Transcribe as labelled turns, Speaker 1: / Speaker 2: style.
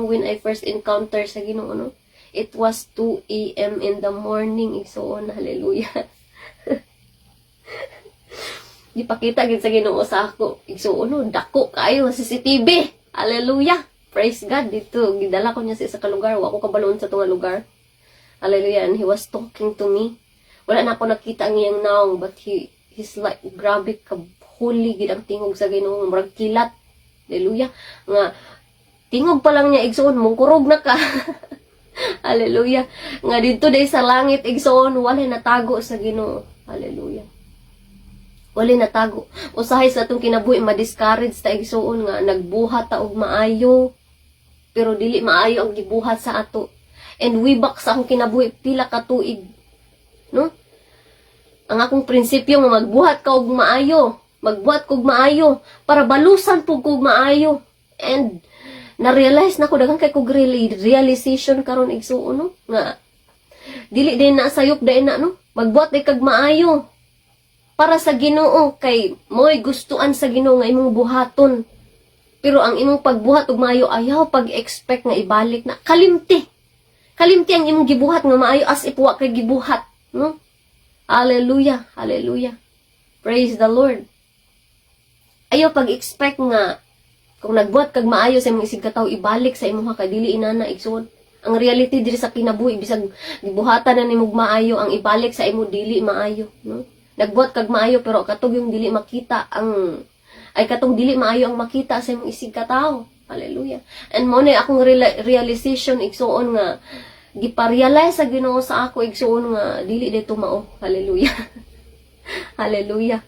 Speaker 1: when I first encounter sa Ginoo, no? It was 2 a.m. in the morning, igsoon, hallelujah. Gipakita gid sa Ginoo sa ako, igsoon, no? Dako kayo sa CCTV, hallelujah. Praise God, dito, gidala ko niya sa isa ka lugar, wa ko kabaloon sa tunga lugar. Hallelujah, and he was talking to me. Wala na ako nakita ang iyang naong, but he's like, grabe ka, holy gid ang tingog sa Ginoo, murag kilat. Hallelujah. Nga, tingog pa lang niya, igsoon, mungkurog na ka. Hallelujah. Nga dito day sa langit, igsoon, wala natago sa Ginoo. Hallelujah. Wala natago. Usahay sa atong kinabuhi, ma-discourage ta igsoon nga, nagbuhat ta og maayo, pero dili maayo ang gibuhat sa ato. And we back sa akong kinabuhi, pila ka tuig. No? Ang akong prinsipyo nga magbuhat ka og maayo. Magbuhat kog maayo. Para balusan po kog maayo. And, na-realize na ko, dagang kay kog realization karon igsuon, no? Nga, dili din na sayop din na, no? Magbuhat din kag maayo. Para sa Ginoo, kay mo'y gustuan sa Ginoo nga imong buhaton. Pero ang imong pagbuhat og maayo, ayaw pag-expect nga ibalik na. Kalimti. Kalimti ang imong gibuhat nga maayo as if wa kay gibuhat, no? Hallelujah, hallelujah. Praise the Lord. Ayaw pag-expect nga kung nagbuhat kag maayo sa imong isig kataw ibalik sa imong kadili inana igsoon. Ang reality diri sa kinabuhi bisag gibuhatan na nimo maayo, ang ibalik sa imo dili maayo, no? Nagbuhat kag maayo pero katong yung dili makita ang katong dili maayo ang makita sa imong isig kataw. Hallelujah. And mo na akong realization igsuon nga gipa-realize sa Ginoo sa ako igsuon nga dili dito mao. Hallelujah. Hallelujah.